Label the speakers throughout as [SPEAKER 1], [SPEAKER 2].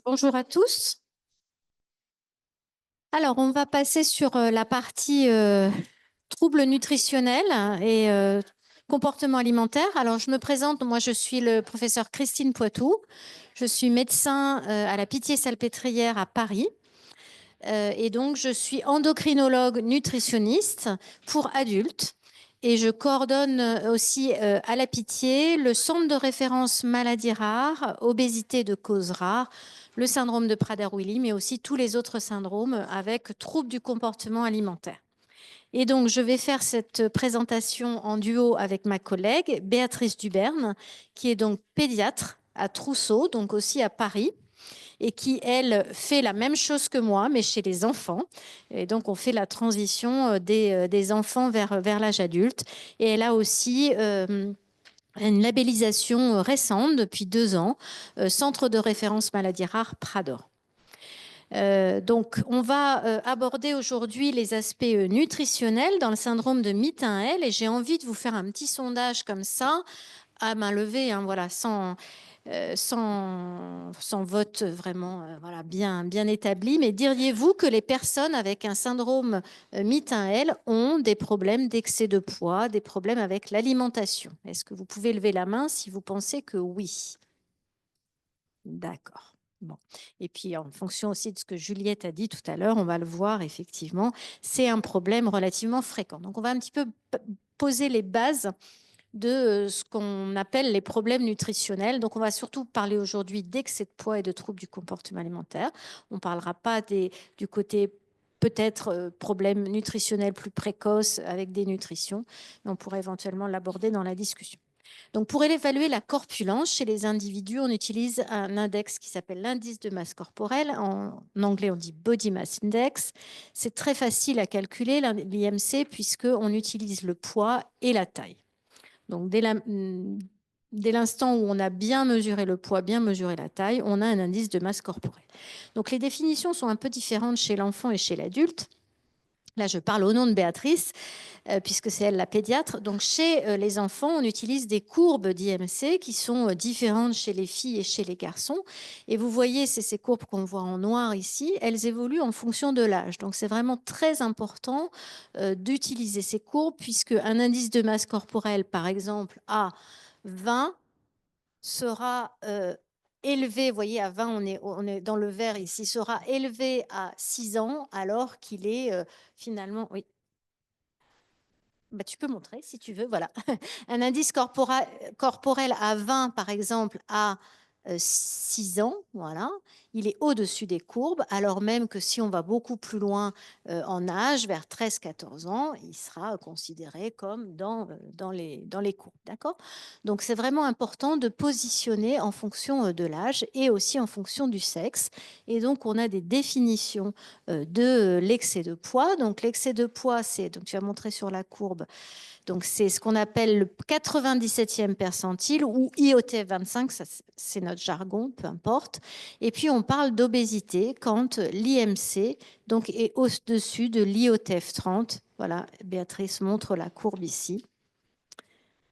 [SPEAKER 1] Bonjour à tous. Alors, on va passer sur la partie troubles nutritionnels et comportement alimentaire. Alors, je me présente, moi je suis le professeur Christine Poitou. Je suis médecin à la Pitié-Salpêtrière à Paris. Et donc, je suis endocrinologue nutritionniste pour adultes. Et je coordonne aussi à la Pitié le centre de référence maladies rares, obésité de cause rare, le syndrome de Prader-Willi, mais aussi tous les autres syndromes avec troubles du comportement alimentaire. Et donc, je vais faire cette présentation en duo avec ma collègue Béatrice Duberne, qui est donc pédiatre à Trousseau, donc aussi à Paris, et qui, elle, fait la même chose que moi, mais chez les enfants. Et donc, on fait la transition des enfants vers l'âge adulte. Et elle a aussi une labellisation récente, depuis 2 ans, Centre de référence maladies rares Prador. Donc, on va aborder aujourd'hui les aspects nutritionnels dans le syndrome de Mitten-L. Et j'ai envie de vous faire un petit sondage comme ça, à main levée, hein, voilà, sans vote vraiment voilà, bien établi. Mais diriez-vous que les personnes avec un syndrome Mitten-L ont des problèmes d'excès de poids, des problèmes avec l'alimentation? Est-ce que vous pouvez lever la main si vous pensez que oui? D'accord. Bon. Et puis, en fonction aussi de ce que Juliette a dit tout à l'heure, on va le voir, effectivement, c'est un problème relativement fréquent. Donc, on va un petit peu poser les bases de ce qu'on appelle les problèmes nutritionnels. Donc, on va surtout parler aujourd'hui d'excès de poids et de troubles du comportement alimentaire. On ne parlera pas du côté peut-être problèmes nutritionnels plus précoces avec des nutritions, mais on pourrait éventuellement l'aborder dans la discussion. Donc, pour évaluer la corpulence chez les individus, on utilise un index qui s'appelle l'indice de masse corporelle. En anglais, on dit Body Mass Index. C'est très facile à calculer, l'IMC, puisqu'on utilise le poids et la taille. Donc, dès l'instant où on a bien mesuré le poids, bien mesuré la taille, on a un indice de masse corporelle. Donc, les définitions sont un peu différentes chez l'enfant et chez l'adulte. Là, je parle au nom de Béatrice, puisque c'est elle la pédiatre. Donc, chez les enfants, on utilise des courbes d'IMC qui sont différentes chez les filles et chez les garçons. Et vous voyez, c'est ces courbes qu'on voit en noir ici. Elles évoluent en fonction de l'âge. Donc, c'est vraiment très important d'utiliser ces courbes, puisque un indice de masse corporelle, par exemple, à 20 sera élevé, vous voyez, à 20, on est dans le vert ici, sera élevé à 6 ans, alors qu'il est finalement, oui. Bah, tu peux montrer si tu veux, voilà. Un indice corporel à 20, par exemple, à 6 ans, voilà, il est au-dessus des courbes, alors même que si on va beaucoup plus loin en âge, vers 13-14 ans, il sera considéré comme dans les courbes, d'accord? Donc, c'est vraiment important de positionner en fonction de l'âge et aussi en fonction du sexe. Et donc, on a des définitions de l'excès de poids. Donc, l'excès de poids, donc tu vas montrer sur la courbe, donc c'est ce qu'on appelle le 97e percentile ou IOTF 25, ça c'est notre jargon, peu importe. Et puis on parle d'obésité quand l'IMC donc est au-dessus de l'IOTF 30. Voilà, Béatrice montre la courbe ici.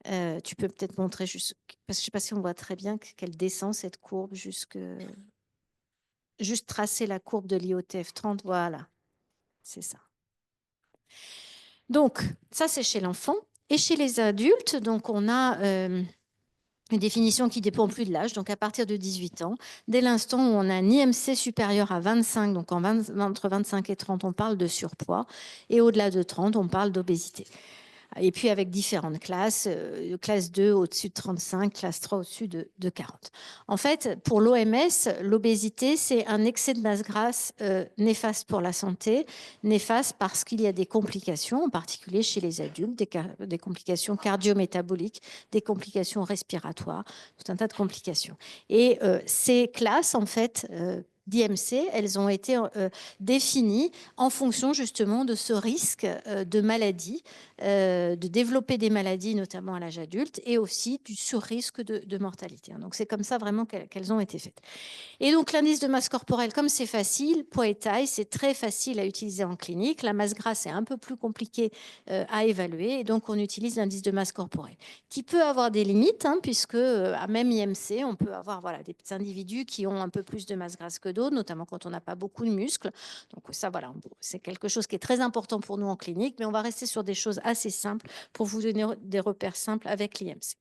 [SPEAKER 1] Tu peux peut-être montrer juste, parce que je ne sais pas si on voit très bien qu'elle descend cette courbe juste tracer la courbe de l'IOTF 30, voilà, c'est ça. Donc, ça, c'est chez l'enfant. Et chez les adultes, donc on a une définition qui dépend plus de l'âge, donc à partir de 18 ans. Dès l'instant où on a un IMC supérieur à 25, donc entre 25 et 30, on parle de surpoids. Et au-delà de 30, on parle d'obésité. Et puis avec différentes classes, classe 2 au-dessus de 35, classe 3 au-dessus de 40. En fait, pour l'OMS, l'obésité, c'est un excès de masse grasse néfaste pour la santé, néfaste parce qu'il y a des complications, en particulier chez les adultes, des complications cardio-métaboliques, des complications respiratoires, tout un tas de complications. Et ces classes, en fait, d'IMC, elles ont été définies en fonction justement de ce risque de maladie, de développer des maladies, notamment à l'âge adulte, et aussi du sur-risque de mortalité. Donc, c'est comme ça vraiment qu'elles ont été faites. Et donc, l'indice de masse corporelle, comme c'est facile, poids et taille, c'est très facile à utiliser en clinique. La masse grasse, c'est un peu plus compliqué à évaluer. Et donc, on utilise l'indice de masse corporelle, qui peut avoir des limites, hein, puisque à même IMC, on peut avoir des petits individus qui ont un peu plus de masse grasse que d'autres, notamment quand on n'a pas beaucoup de muscles. Donc, ça, c'est quelque chose qui est très important pour nous en clinique, mais on va rester sur des choses assez simples pour vous donner des repères simples avec l'IMC.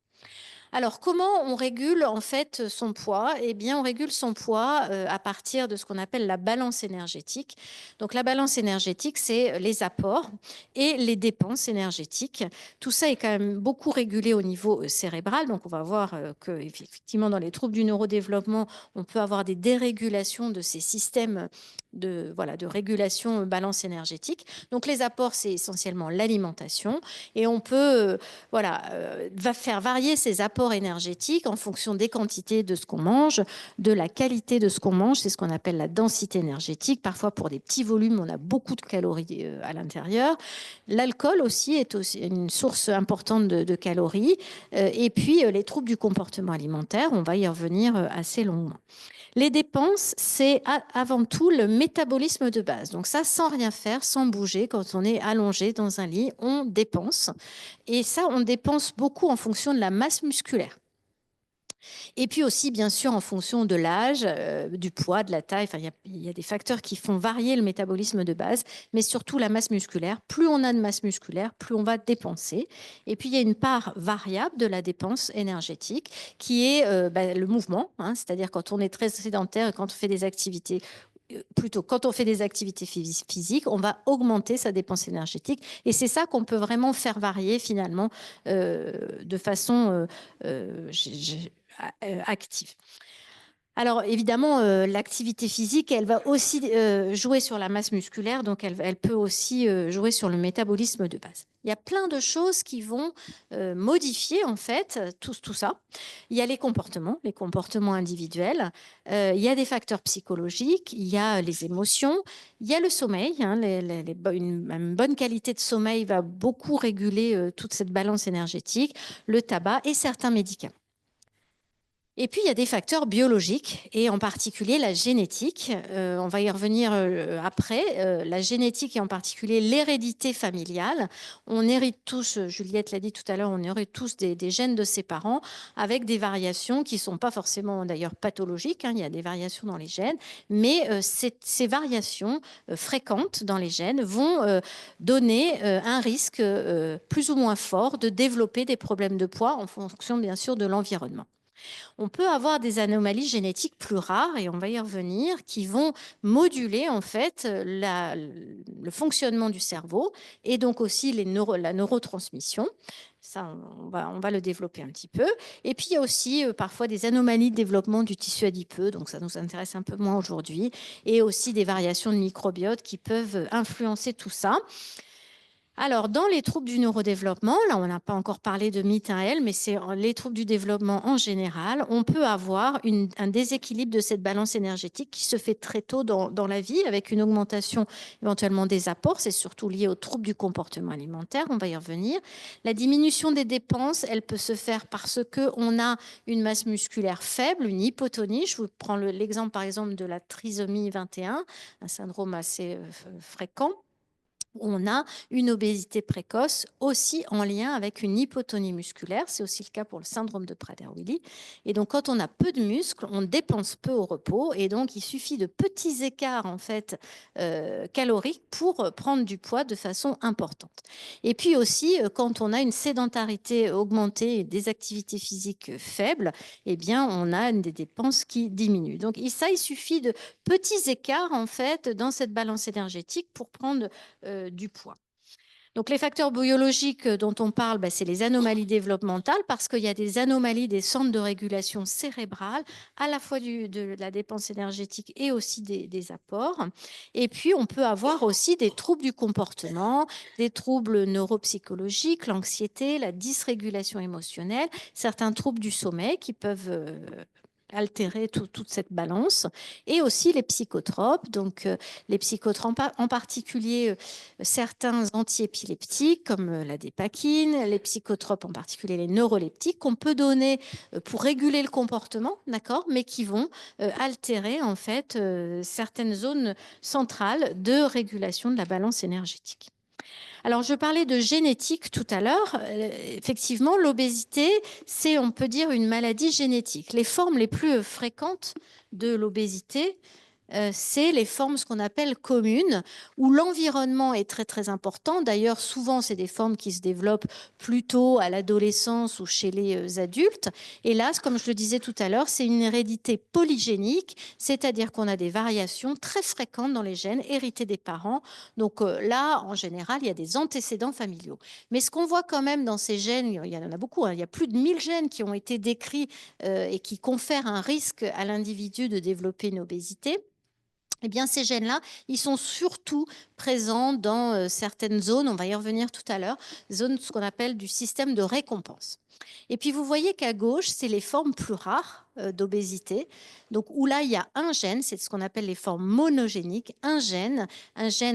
[SPEAKER 1] Alors, comment on régule en fait son poids? Eh bien, on régule son poids à partir de ce qu'on appelle la balance énergétique. Donc, la balance énergétique, c'est les apports et les dépenses énergétiques. Tout ça est quand même beaucoup régulé au niveau cérébral. Donc, on va voir qu'effectivement, dans les troubles du neurodéveloppement, on peut avoir des dérégulations de ces systèmes de régulation balance énergétique. Donc, les apports, c'est essentiellement l'alimentation. Et on peut va faire varier ses apports énergétiques en fonction des quantités de ce qu'on mange, de la qualité de ce qu'on mange. C'est ce qu'on appelle la densité énergétique. Parfois, pour des petits volumes, on a beaucoup de calories à l'intérieur. L'alcool aussi est aussi une source importante de calories. Et puis, les troubles du comportement alimentaire, on va y revenir assez longuement. Les dépenses, c'est avant tout le métabolisme de base. Donc ça, sans rien faire, sans bouger, quand on est allongé dans un lit, on dépense. Et ça, on dépense beaucoup en fonction de la masse musculaire. Et puis aussi, bien sûr, en fonction de l'âge, du poids, de la taille. Enfin, il y a des facteurs qui font varier le métabolisme de base, mais surtout la masse musculaire. Plus on a de masse musculaire, plus on va dépenser. Et puis, il y a une part variable de la dépense énergétique qui est le mouvement, hein, c'est-à-dire quand on est très sédentaire et quand on fait des activités plutôt quand on fait des activités physiques, on va augmenter sa dépense énergétique. Et c'est ça qu'on peut vraiment faire varier finalement de façon active. Alors évidemment, l'activité physique, elle va aussi jouer sur la masse musculaire, donc elle peut aussi jouer sur le métabolisme de base. Il y a plein de choses qui vont modifier en fait tout ça. Il y a les comportements individuels, il y a des facteurs psychologiques, il y a les émotions, il y a le sommeil. Hein, une bonne qualité de sommeil va beaucoup réguler toute cette balance énergétique, le tabac et certains médicaments. Et puis, il y a des facteurs biologiques, et en particulier la génétique. On va y revenir après. La génétique et en particulier l'hérédité familiale. On hérite tous, Juliette l'a dit tout à l'heure, on hérite tous des gènes de ses parents avec des variations qui ne sont pas forcément d'ailleurs pathologiques. Hein, il y a des variations dans les gènes, mais ces variations fréquentes dans les gènes vont donner un risque plus ou moins fort de développer des problèmes de poids en fonction bien sûr de l'environnement. On peut avoir des anomalies génétiques plus rares, et on va y revenir, qui vont moduler en fait le fonctionnement du cerveau et donc aussi la neurotransmission. Ça, on va le développer un petit peu. Et puis, il y a aussi parfois des anomalies de développement du tissu adipeux, donc ça nous intéresse un peu moins aujourd'hui, et aussi des variations de microbiote qui peuvent influencer tout ça. Alors, dans les troubles du neurodéveloppement, là, on n'a pas encore parlé de MIT1L, mais c'est les troubles du développement en général. On peut avoir un déséquilibre de cette balance énergétique qui se fait très tôt dans la vie, avec une augmentation éventuellement des apports. C'est surtout lié aux troubles du comportement alimentaire. On va y revenir. La diminution des dépenses, elle peut se faire parce qu'on a une masse musculaire faible, une hypotonie. Je vous prends l'exemple, par exemple, de la trisomie 21, un syndrome assez fréquent. On a une obésité précoce aussi en lien avec une hypotonie musculaire. C'est aussi le cas pour le syndrome de Prader-Willi. Et donc, quand on a peu de muscles, on dépense peu au repos. Et donc, il suffit de petits écarts en fait caloriques pour prendre du poids de façon importante. Et puis aussi, quand on a une sédentarité augmentée et des activités physiques faibles, eh bien, on a des dépenses qui diminuent. Donc, il suffit de petits écarts en fait dans cette balance énergétique pour prendre du poids. Donc, les facteurs biologiques dont on parle, c'est les anomalies développementales, parce qu'il y a des anomalies des centres de régulation cérébrale, à la fois de la dépense énergétique et aussi des apports. Et puis, on peut avoir aussi des troubles du comportement, des troubles neuropsychologiques, l'anxiété, la dysrégulation émotionnelle, certains troubles du sommeil qui peuvent altérer toute cette balance. Et aussi les psychotropes, donc les psychotropes en particulier certains antiépileptiques comme la dépakine, les psychotropes en particulier les neuroleptiques qu'on peut donner pour réguler le comportement, d'accord, mais qui vont altérer en fait certaines zones centrales de régulation de la balance énergétique. Alors, je parlais de génétique tout à l'heure. Effectivement, l'obésité, c'est, on peut dire, une maladie génétique. Les formes les plus fréquentes de l'obésité, c'est les formes, ce qu'on appelle communes, où l'environnement est très très important. D'ailleurs, souvent, c'est des formes qui se développent plutôt à l'adolescence ou chez les adultes. Et là, comme je le disais tout à l'heure, c'est une hérédité polygénique, c'est-à-dire qu'on a des variations très fréquentes dans les gènes hérités des parents. Donc là, en général, il y a des antécédents familiaux. Mais ce qu'on voit quand même dans ces gènes, il y en a beaucoup, hein, il y a plus de 1000 gènes qui ont été décrits et qui confèrent un risque à l'individu de développer une obésité. Eh bien, ces gènes-là, ils sont surtout présents dans certaines zones, on va y revenir tout à l'heure, zones ce qu'on appelle du système de récompense. Et puis, vous voyez qu'à gauche, c'est les formes plus rares d'obésité. Donc, où là, il y a un gène, c'est ce qu'on appelle les formes monogéniques, un gène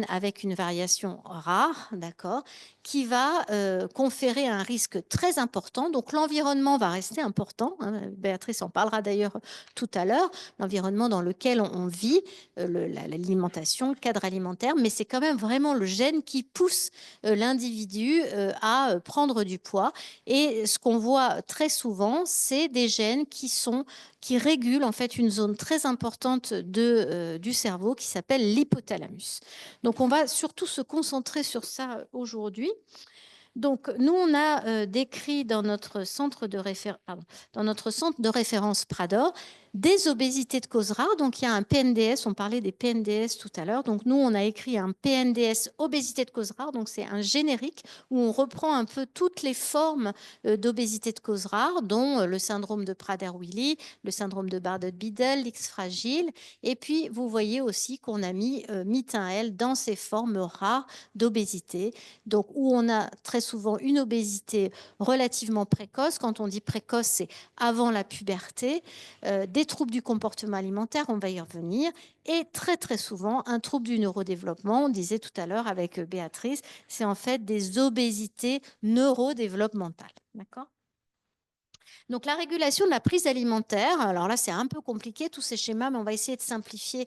[SPEAKER 1] avec une variation rare, d'accord, qui va conférer un risque très important. Donc, l'environnement va rester important, hein. Béatrice en parlera d'ailleurs tout à l'heure, l'environnement dans lequel on vit, l'alimentation, le cadre alimentaire, mais c'est quand même vraiment le gène qui pousse l'individu à prendre du poids. Et ce qu'on voit très souvent, c'est des gènes qui régulent en fait une zone très importante du cerveau qui s'appelle l'hypothalamus. Donc on va surtout se concentrer sur ça aujourd'hui. Donc, nous, on a décrit dans notre centre de référence Prador des obésités de cause rare. Donc, il y a un PNDS, on parlait des PNDS tout à l'heure. Donc, nous, on a écrit un PNDS obésité de cause rare. Donc, c'est un générique où on reprend un peu toutes les formes d'obésité de cause rare, dont le syndrome de Prader-Willi, le syndrome de Bardet-Biedl, l'X fragile. Et puis, vous voyez aussi qu'on a mis MIT1L dans ces formes rares d'obésité. Donc, où on a très souvent une obésité relativement précoce. Quand on dit précoce, c'est avant la puberté, des troubles du comportement alimentaire, on va y revenir, et très très souvent un trouble du neurodéveloppement. On disait tout à l'heure avec Béatrice, c'est en fait des obésités neurodéveloppementales. D'accord ? Donc, la régulation de la prise alimentaire, alors là, c'est un peu compliqué, tous ces schémas, mais on va essayer de simplifier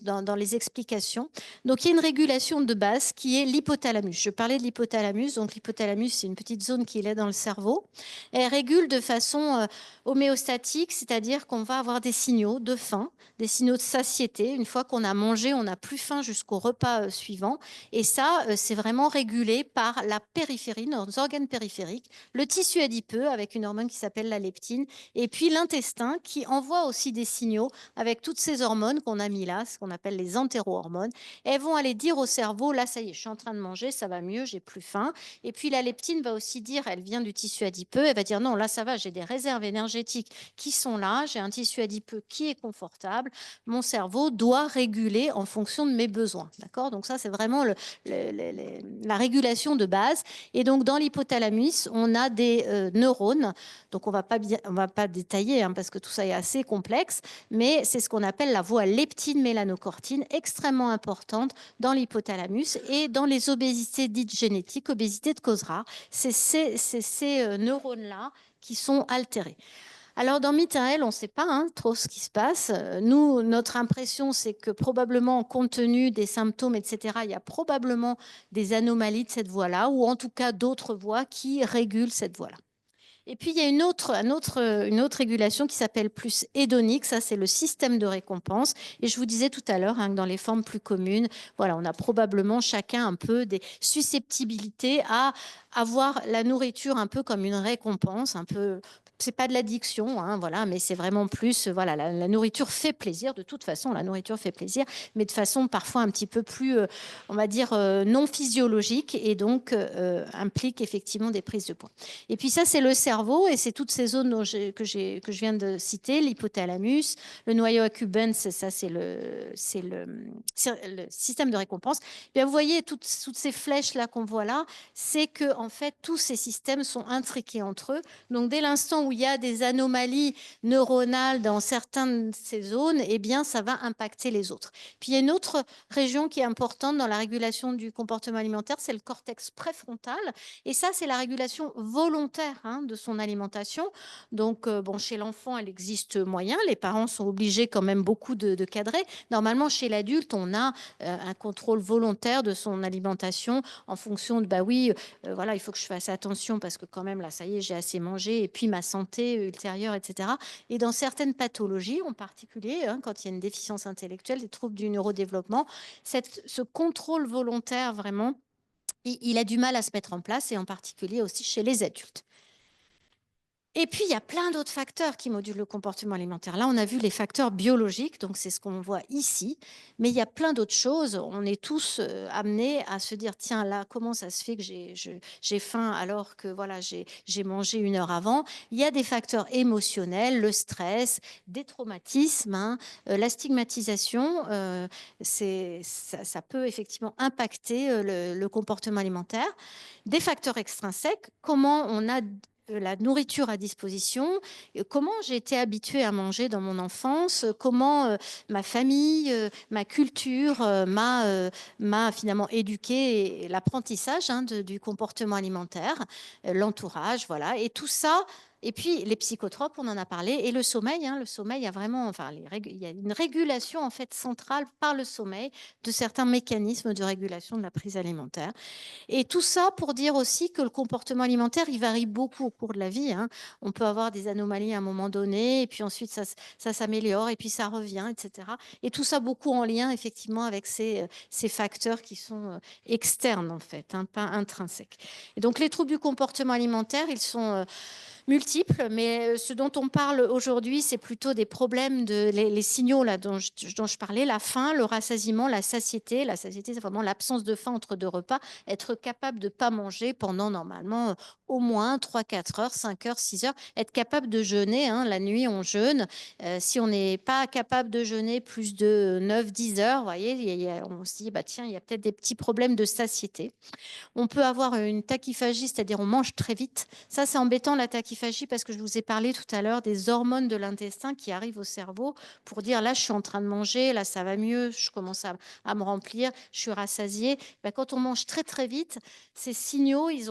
[SPEAKER 1] dans les explications. Donc, il y a une régulation de base qui est l'hypothalamus. Je parlais de l'hypothalamus. Donc, l'hypothalamus, c'est une petite zone qui est dans le cerveau. Elle régule de façon homéostatique, c'est-à-dire qu'on va avoir des signaux de faim, des signaux de satiété. Une fois qu'on a mangé, on n'a plus faim jusqu'au repas suivant. Et ça, c'est vraiment régulé par la périphérie, nos organes périphériques, le tissu adipeux avec une hormone qui s'appelle la leptine, et puis l'intestin qui envoie aussi des signaux avec toutes ces hormones qu'on a mis là, ce qu'on appelle les entérohormones. Elles vont aller dire au cerveau, là ça y est, je suis en train de manger, ça va mieux, j'ai plus faim. Et puis la leptine va aussi dire, elle vient du tissu adipeux, elle va dire non, là ça va, j'ai des réserves énergétiques qui sont là, j'ai un tissu adipeux qui est confortable, mon cerveau doit réguler en fonction de mes besoins. D'accord ? Donc ça c'est vraiment la régulation de base. Et donc dans l'hypothalamus, on a des neurones. Donc, on ne va pas détailler hein, parce que tout ça est assez complexe, mais c'est ce qu'on appelle la voie leptine-mélanocortine, extrêmement importante dans l'hypothalamus et dans les obésités dites génétiques, obésités de cause rare. C'est ces neurones-là qui sont altérés. Alors, dans MIT1L, on ne sait pas hein, trop ce qui se passe. Nous, notre impression, c'est que probablement, compte tenu des symptômes, etc., il y a probablement des anomalies de cette voie-là, ou en tout cas d'autres voies qui régulent cette voie-là. Et puis, il y a une autre régulation qui s'appelle plus hédonique. Ça, c'est le système de récompense. Et je vous disais tout à l'heure hein, que dans les formes plus communes, voilà, on a probablement chacun un peu des susceptibilités à avoir la nourriture un peu comme une récompense, un peu. C'est pas de l'addiction, hein, voilà, mais c'est vraiment plus, voilà, la nourriture fait plaisir. De toute façon, la nourriture fait plaisir, mais de façon parfois un petit peu plus, on va dire, non physiologique, et donc implique effectivement des prises de poids. Et puis ça, c'est le cerveau. cerveau, et c'est toutes ces zones que je viens de citer, l'hypothalamus, le noyau accumbens, ça c'est le système de récompense. Bien, vous voyez toutes ces flèches-là qu'on voit là, c'est que en fait, tous ces systèmes sont intriqués entre eux. Donc, dès l'instant où il y a des anomalies neuronales dans certaines de ces zones, eh bien, ça va impacter les autres. Puis, il y a une autre région qui est importante dans la régulation du comportement alimentaire, c'est le cortex préfrontal. Et ça, c'est la régulation volontaire de son alimentation. Donc, bon, chez l'enfant, elle existe moyen. Les parents sont obligés quand même beaucoup de cadrer. Normalement, chez l'adulte, on a un contrôle volontaire de son alimentation en fonction de, bah oui, voilà, il faut que je fasse attention parce que quand même, là, ça y est, j'ai assez mangé, et puis ma santé ultérieure, etc. Et dans certaines pathologies, en particulier, quand il y a une déficience intellectuelle, des troubles du neurodéveloppement, ce contrôle volontaire, vraiment, il a du mal à se mettre en place, et en particulier aussi chez les adultes. Et puis, il y a plein d'autres facteurs qui modulent le comportement alimentaire. Là, on a vu les facteurs biologiques, donc c'est ce qu'on voit ici. Mais il y a plein d'autres choses. On est tous amenés à se dire, tiens, là, comment ça se fait que j'ai faim alors que voilà, j'ai mangé 1 heure avant? Il y a des facteurs émotionnels, le stress, des traumatismes, la stigmatisation. Ça peut effectivement impacter le comportement alimentaire. Des facteurs extrinsèques, comment on a la nourriture à disposition, comment j'ai été habituée à manger dans mon enfance, comment ma famille, ma culture m'a finalement éduquée, et l'apprentissage du comportement alimentaire, l'entourage, voilà. Et tout ça, et puis les psychotropes, on en a parlé, et le sommeil. Le sommeil, il y a vraiment, enfin, il y a une régulation en fait centrale par le sommeil de certains mécanismes de régulation de la prise alimentaire. Et tout ça pour dire aussi que le comportement alimentaire, il varie beaucoup au cours de la vie. On peut avoir des anomalies à un moment donné, et puis ensuite ça s'améliore, et puis ça revient, etc. Et tout ça beaucoup en lien effectivement avec ces facteurs qui sont externes en fait, pas intrinsèques. Et donc les troubles du comportement alimentaire, ils sont multiples, mais ce dont on parle aujourd'hui, c'est plutôt des problèmes les signaux là dont je parlais, la faim, le rassasiement, la satiété. La satiété, c'est vraiment l'absence de faim entre 2 repas, être capable de ne pas manger pendant normalement au moins 3-4 heures, 5 heures, 6 heures, être capable de jeûner. La nuit, on jeûne. Si on n'est pas capable de jeûner plus de 9-10 heures, vous voyez, on se dit, bah, tiens, il y a peut-être des petits problèmes de satiété. On peut avoir une tachyphagie, c'est-à-dire on mange très vite. Ça, c'est embêtant, la tachyphagie, parce que je vous ai parlé tout à l'heure des hormones de l'intestin qui arrivent au cerveau pour dire, là, je suis en train de manger, là, ça va mieux, je commence à me remplir, je suis rassasiée. Ben, quand on mange très, très vite, ces signaux, ils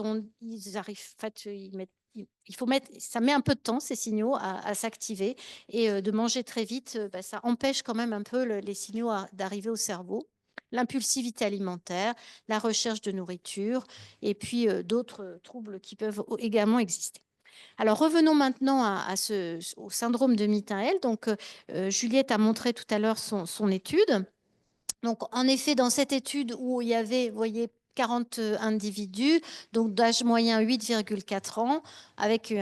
[SPEAKER 1] arrivent, en fait, il faut mettre, ça met un peu de temps, ces signaux, à s'activer. Et de manger très vite, ben, ça empêche quand même un peu les signaux d'arriver au cerveau. L'impulsivité alimentaire, la recherche de nourriture, et puis d'autres troubles qui peuvent également exister. Alors revenons maintenant au syndrome de Mitael. Donc Juliette a montré tout à l'heure son étude. Donc en effet, dans cette étude où il y avait, vous voyez, 40 individus, donc d'âge moyen 8,4 ans, avec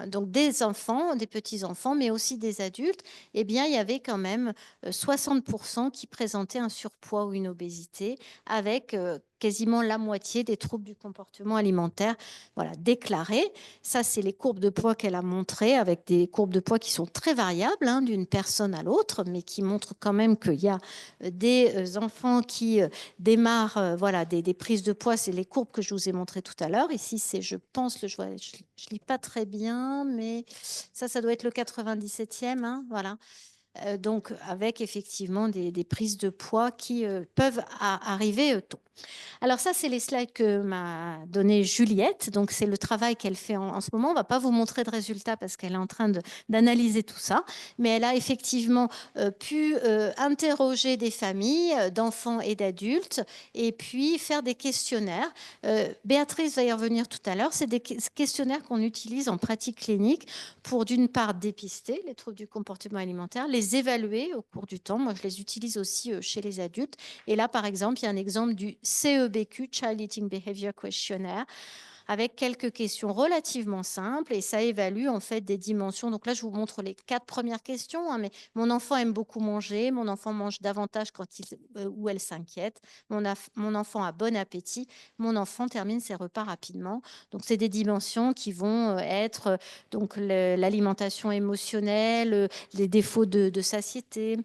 [SPEAKER 1] donc des enfants, des petits-enfants, mais aussi des adultes, eh bien, il y avait quand même 60% qui présentaient un surpoids ou une obésité, avec quasiment la moitié des troubles du comportement alimentaire, voilà, déclarés. Ça, c'est les courbes de poids qu'elle a montrées, avec des courbes de poids qui sont très variables d'une personne à l'autre, mais qui montrent quand même qu'il y a des enfants qui démarrent voilà, des prises de poids. C'est les courbes que je vous ai montrées tout à l'heure. Ici, c'est, je pense, je lis pas très bien, mais ça doit être le 97e. Voilà. Donc, avec effectivement des prises de poids qui peuvent arriver tôt. Alors ça, c'est les slides que m'a donné Juliette. Donc, c'est le travail qu'elle fait en ce moment. On ne va pas vous montrer de résultats parce qu'elle est en train d'analyser tout ça. Mais elle a effectivement pu interroger des familles d'enfants et d'adultes, et puis faire des questionnaires. Béatrice va y revenir tout à l'heure. C'est des questionnaires qu'on utilise en pratique clinique pour, d'une part, dépister les troubles du comportement alimentaire, les évaluer au cours du temps. Moi, je les utilise aussi chez les adultes. Et là, par exemple, il y a un exemple du CEBQ, Child Eating Behavior Questionnaire. avec quelques questions relativement simples et ça évalue en fait des dimensions. Donc là, je vous montre les 4 premières questions, hein, mais mon enfant aime beaucoup manger, mon enfant mange davantage quand il ou elle s'inquiète, mon enfant a bon appétit, mon enfant termine ses repas rapidement. Donc c'est des dimensions qui vont être donc l'alimentation émotionnelle, les défauts de satiété,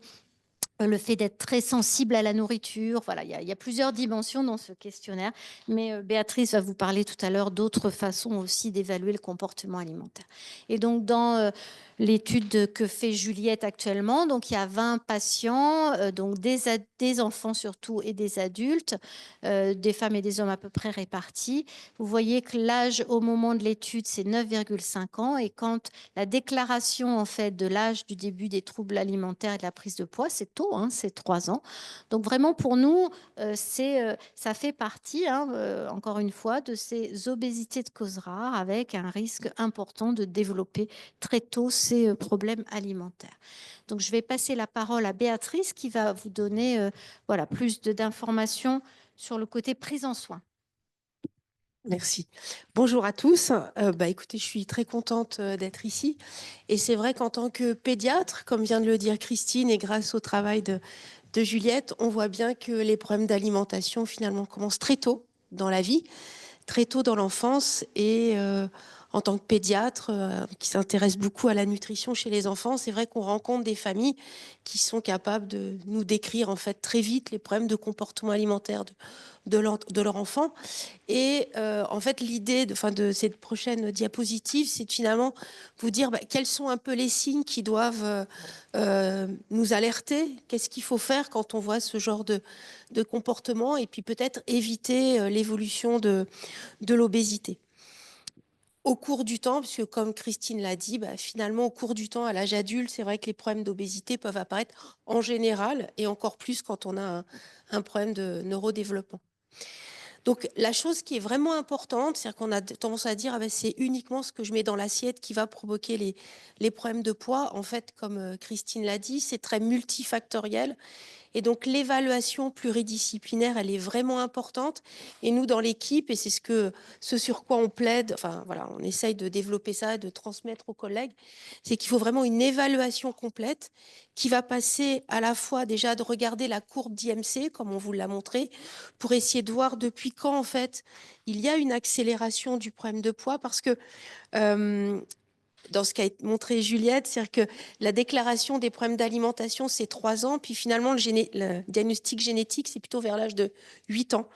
[SPEAKER 1] le fait d'être très sensible à la nourriture. Voilà, il y a plusieurs dimensions dans ce questionnaire, mais Béatrice va vous parler tout à l'heure d'autres façons aussi d'évaluer le comportement alimentaire. Et donc, dans l'étude que fait Juliette actuellement, donc il y a 20 patients, donc des enfants surtout et des adultes, des femmes et des hommes à peu près répartis. Vous voyez que l'âge au moment de l'étude, c'est 9,5 ans, et quand la déclaration en fait de l'âge du début des troubles alimentaires et de la prise de poids, c'est tôt, hein, c'est 3 ans. Donc vraiment pour nous, ça fait partie, hein, encore une fois, de ces obésités de cause rare avec un risque important de développer très tôt ces problèmes alimentaires. Donc je vais passer la parole à Béatrice qui va vous donner voilà, plus d'informations sur le côté prise en soin.
[SPEAKER 2] Merci. Bonjour à tous. Écoutez, je suis très contente d'être ici. Et c'est vrai qu'en tant que pédiatre, comme vient de le dire Christine, et grâce au travail de Juliette, on voit bien que les problèmes d'alimentation finalement commencent très tôt dans la vie, très tôt dans l'enfance. Et en tant que pédiatre qui s'intéresse beaucoup à la nutrition chez les enfants, c'est vrai qu'on rencontre des familles qui sont capables de nous décrire en fait très vite les problèmes de comportement alimentaire de leur enfant. Et en fait, l'idée de cette prochaine diapositive, c'est de finalement vous dire quels sont un peu les signes qui doivent nous alerter, qu'est-ce qu'il faut faire quand on voit ce genre de comportement, et puis peut-être éviter l'évolution de l'obésité. Au cours du temps, puisque comme Christine l'a dit, finalement, au cours du temps, à l'âge adulte, c'est vrai que les problèmes d'obésité peuvent apparaître en général, et encore plus quand on a un problème de neurodéveloppement. Donc, la chose qui est vraiment importante, c'est qu'on a tendance à dire c'est uniquement ce que je mets dans l'assiette qui va provoquer les problèmes de poids. En fait, comme Christine l'a dit, c'est très multifactoriel. Et donc, l'évaluation pluridisciplinaire, elle est vraiment importante. Et nous, dans l'équipe, et c'est ce sur quoi on plaide, enfin, voilà, on essaye de développer ça, de transmettre aux collègues, c'est qu'il faut vraiment une évaluation complète qui va passer à la fois déjà de regarder la courbe d'IMC, comme on vous l'a montré, pour essayer de voir depuis quand, en fait, il y a une accélération du problème de poids, parce que dans ce qu'a montré Juliette, c'est-à-dire que la déclaration des problèmes d'alimentation, c'est 3 ans, puis finalement, le diagnostic génétique, c'est plutôt vers l'âge de 8 ans.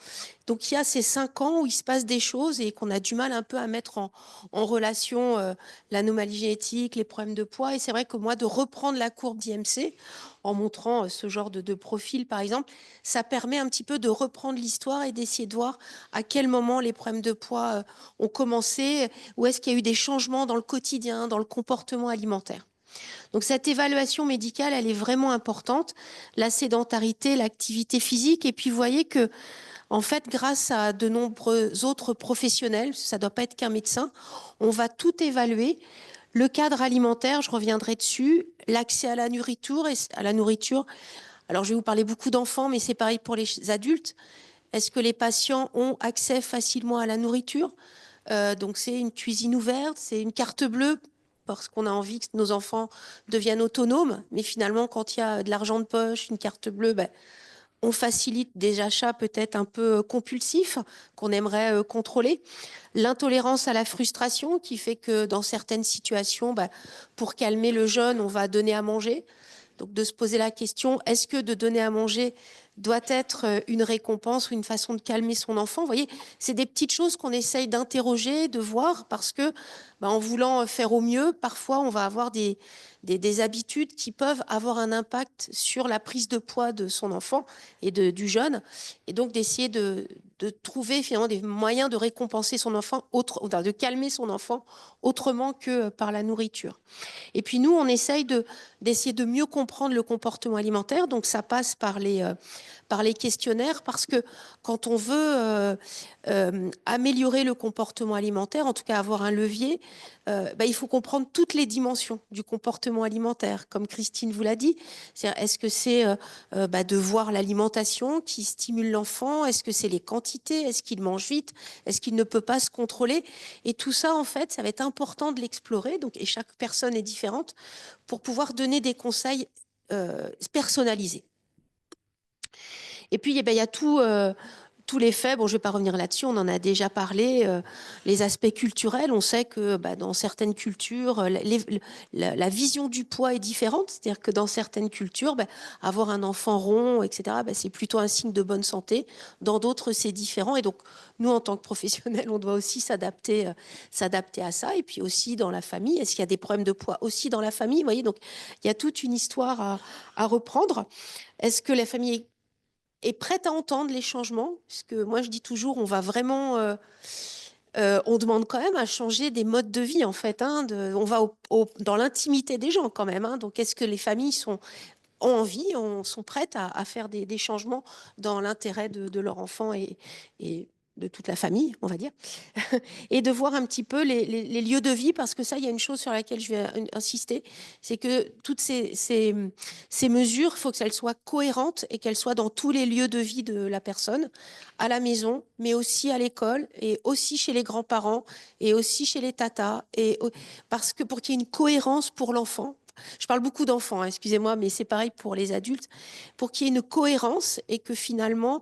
[SPEAKER 2] Donc, il y a ces 5 ans où il se passe des choses et qu'on a du mal un peu à mettre en relation l'anomalie génétique, les problèmes de poids. Et c'est vrai que moi, de reprendre la courbe d'IMC en montrant ce genre de profil, par exemple, ça permet un petit peu de reprendre l'histoire et d'essayer de voir à quel moment les problèmes de poids ont commencé, où est-ce qu'il y a eu des changements dans le quotidien, dans le comportement alimentaire. Donc cette évaluation médicale, elle est vraiment importante. La sédentarité, l'activité physique. Et puis vous voyez que, en fait, grâce à de nombreux autres professionnels, ça ne doit pas être qu'un médecin, on va tout évaluer. Le cadre alimentaire, je reviendrai dessus, l'accès à la nourriture. Alors, je vais vous parler beaucoup d'enfants, mais c'est pareil pour les adultes. Est-ce que les patients ont accès facilement à la nourriture? Donc, c'est une cuisine ouverte, c'est une carte bleue parce qu'on a envie que nos enfants deviennent autonomes. Mais finalement, quand il y a de l'argent de poche, une carte bleue, on facilite des achats peut-être un peu compulsifs qu'on aimerait contrôler. L'intolérance à la frustration qui fait que dans certaines situations, pour calmer le jeûne, on va donner à manger. Donc de se poser la question, est-ce que de donner à manger doit être une récompense ou une façon de calmer son enfant? Vous voyez, c'est des petites choses qu'on essaye d'interroger, de voir, parce que en voulant faire au mieux, parfois on va avoir des habitudes qui peuvent avoir un impact sur la prise de poids de son enfant et du jeune. Et donc d'essayer de trouver finalement des moyens de récompenser son enfant, de calmer son enfant autrement que par la nourriture. Et puis nous, on essaye d'essayer de mieux comprendre le comportement alimentaire. Donc ça passe par par les questionnaires parce que quand on veut améliorer le comportement alimentaire, en tout cas avoir un levier, il faut comprendre toutes les dimensions du comportement alimentaire, comme Christine vous l'a dit. Est-ce que c'est de voir l'alimentation qui stimule l'enfant? Est-ce que c'est les quantités? Est-ce qu'il mange vite? Est-ce qu'il ne peut pas se contrôler? Et tout ça, en fait, ça va être important de l'explorer. Donc, et chaque personne est différente pour pouvoir donner des conseils personnalisés. Et puis, il y a tous les faits, bon, je ne vais pas revenir là-dessus, on en a déjà parlé, les aspects culturels. On sait que dans certaines cultures, la vision du poids est différente. C'est-à-dire que dans certaines cultures, avoir un enfant rond, etc., c'est plutôt un signe de bonne santé. Dans d'autres, c'est différent. Et donc, nous, en tant que professionnels, on doit aussi s'adapter à ça. Et puis aussi dans la famille, est-ce qu'il y a des problèmes de poids aussi dans la famille? Vous voyez, donc, il y a toute une histoire à reprendre. Est-ce que la famille est prête à entendre les changements? Parce que moi, je dis toujours, on va vraiment... on demande quand même à changer des modes de vie, en fait. On va dans l'intimité des gens, quand même. Donc, est-ce que les familles ont envie, sont prêtes à faire des changements dans l'intérêt de leur enfant et de toute la famille, on va dire, et de voir un petit peu les lieux de vie, parce que ça, il y a une chose sur laquelle je vais insister, c'est que toutes ces mesures, il faut qu'elles soient cohérentes et qu'elles soient dans tous les lieux de vie de la personne, à la maison, mais aussi à l'école, et aussi chez les grands-parents, et aussi chez les tatas, parce que pour qu'il y ait une cohérence pour l'enfant. Je parle beaucoup d'enfants, excusez-moi, mais c'est pareil pour les adultes, pour qu'il y ait une cohérence et que finalement,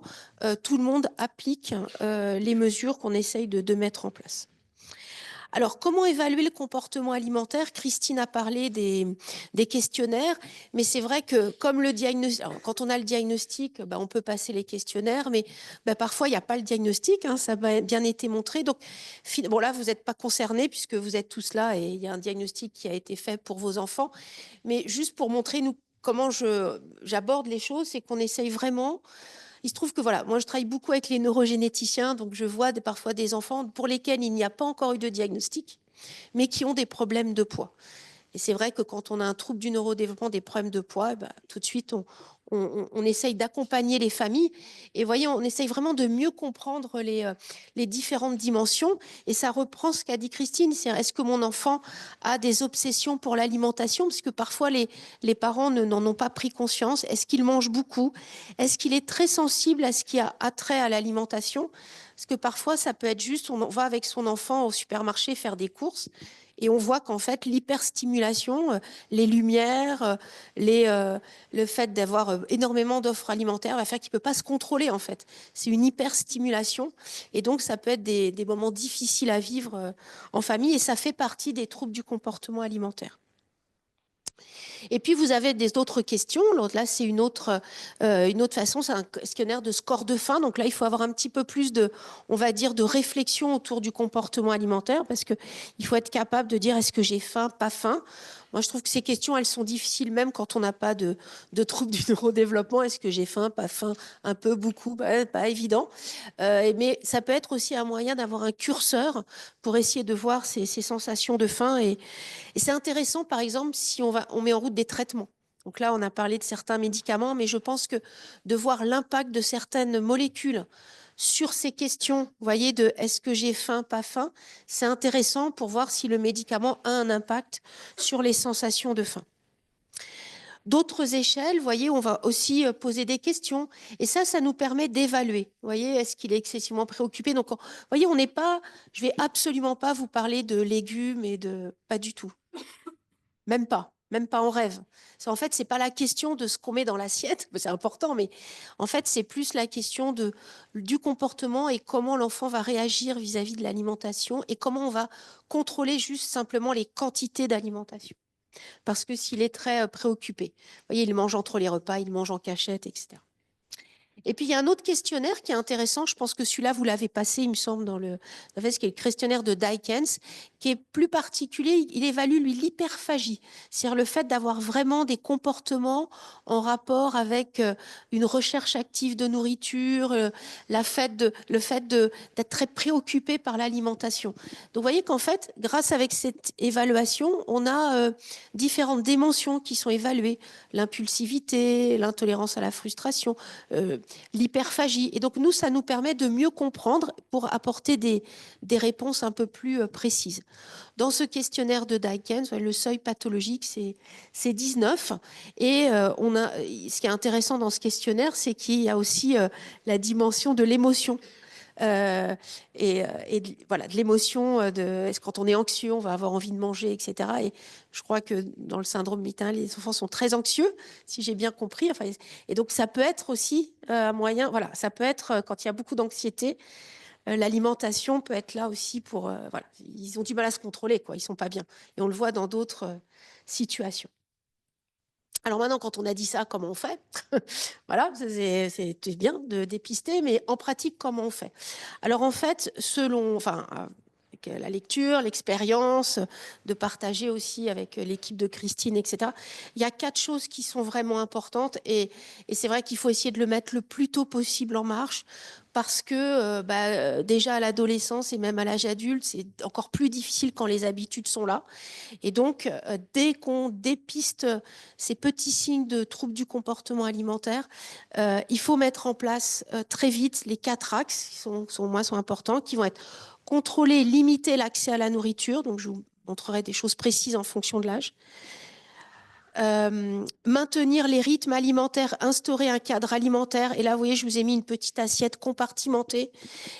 [SPEAKER 2] tout le monde applique les mesures qu'on essaye de mettre en place. Alors, comment évaluer le comportement alimentaire? Christine a parlé des questionnaires, mais c'est vrai que comme le diagnostic, quand on a le diagnostic, on peut passer les questionnaires, mais parfois, il n'y a pas le diagnostic, ça a bien été montré. Donc, bon, là, vous n'êtes pas concernés puisque vous êtes tous là et il y a un diagnostic qui a été fait pour vos enfants. Mais juste pour montrer, nous, comment j'aborde les choses, c'est qu'on essaye vraiment. Il se trouve que voilà, moi je travaille beaucoup avec les neurogénéticiens, donc je vois parfois des enfants pour lesquels il n'y a pas encore eu de diagnostic, mais qui ont des problèmes de poids. Et c'est vrai que quand on a un trouble du neurodéveloppement, des problèmes de poids, tout de suite, on essaye d'accompagner les familles. Et voyez, on essaye vraiment de mieux comprendre les différentes dimensions. Et ça reprend ce qu'a dit Christine, c'est est-ce que mon enfant a des obsessions pour l'alimentation? Parce que parfois, les parents n'en ont pas pris conscience. Est-ce qu'il mange beaucoup? Est-ce qu'il est très sensible à ce qui a attrait à l'alimentation? Parce que parfois, ça peut être juste, on va avec son enfant au supermarché faire des courses. Et on voit qu'en fait, l'hyperstimulation, les lumières, le fait d'avoir énormément d'offres alimentaires va faire qu'il ne peut pas se contrôler, en fait. C'est une hyperstimulation. Et donc, ça peut être des moments difficiles à vivre en famille. Et ça fait partie des troubles du comportement alimentaire. Et puis, vous avez d'autres questions. Là, c'est une autre façon. C'est un questionnaire de score de faim. Donc là, il faut avoir un petit peu plus on va dire, de réflexion autour du comportement alimentaire parce qu'il faut être capable de dire est-ce que j'ai faim, pas faim. Moi, je trouve que ces questions, elles sont difficiles même quand on n'a pas de troubles du neurodéveloppement. Est-ce que j'ai faim, pas faim, un peu, beaucoup, pas évident. Mais ça peut être aussi un moyen d'avoir un curseur pour essayer de voir ces sensations de faim. Et c'est intéressant, par exemple, si on met en route des traitements. Donc là, on a parlé de certains médicaments, mais je pense que de voir l'impact de certaines molécules sur ces questions, vous voyez, de est-ce que j'ai faim, pas faim, c'est intéressant pour voir si le médicament a un impact sur les sensations de faim. D'autres échelles, vous voyez, on va aussi poser des questions. Et ça nous permet d'évaluer. Vous voyez, est-ce qu'il est excessivement préoccupé? Donc, vous voyez, on n'est pas, je vais absolument pas vous parler de légumes et pas du tout. Même pas en rêve. En fait, c'est pas la question de ce qu'on met dans l'assiette, c'est important, mais en fait, c'est plus la question du comportement et comment l'enfant va réagir vis-à-vis de l'alimentation et comment on va contrôler juste simplement les quantités d'alimentation. Parce que s'il est très préoccupé, vous voyez, il mange entre les repas, il mange en cachette, etc. Et puis, il y a un autre questionnaire qui est intéressant. Je pense que celui-là, vous l'avez passé, il me semble, ce qui est le questionnaire de Dykens, qui est plus particulier. Il évalue, lui, l'hyperphagie, c'est-à-dire le fait d'avoir vraiment des comportements en rapport avec une recherche active de nourriture, le fait d'être très préoccupé par l'alimentation. Donc, vous voyez qu'en fait, grâce avec cette évaluation, on a différentes dimensions qui sont évaluées. L'impulsivité, l'intolérance à la frustration, l'hyperphagie. Et donc, nous, ça nous permet de mieux comprendre pour apporter des réponses un peu plus précises. Dans ce questionnaire de Dykens, le seuil pathologique, c'est 19. Et ce qui est intéressant dans ce questionnaire, c'est qu'il y a aussi la dimension de l'émotion. Voilà, de l'émotion, quand on est anxieux, on va avoir envie de manger, etc. Et je crois que dans le syndrome mitral, les enfants sont très anxieux, si j'ai bien compris. Enfin, et donc, ça peut être aussi un moyen, voilà, ça peut être quand il y a beaucoup d'anxiété, l'alimentation peut être là aussi pour, voilà, ils ont du mal à se contrôler, quoi, ils sont pas bien. Et on le voit dans d'autres situations. Alors maintenant, quand on a dit ça, comment on fait? Voilà, c'est bien de dépister, mais en pratique, comment on fait? Alors en fait, avec la lecture, l'expérience, de partager aussi avec l'équipe de Christine, etc. Il y a 4 choses qui sont vraiment importantes et c'est vrai qu'il faut essayer de le mettre le plus tôt possible en marche parce que déjà à l'adolescence et même à l'âge adulte, c'est encore plus difficile quand les habitudes sont là. Et donc, dès qu'on dépiste ces petits signes de troubles du comportement alimentaire, il faut mettre en place très vite les 4 axes qui sont importants, qui vont être contrôler, limiter l'accès à la nourriture. Donc, je vous montrerai des choses précises en fonction de l'âge. Maintenir les rythmes alimentaires, instaurer un cadre alimentaire. Et là, vous voyez, je vous ai mis une petite assiette compartimentée.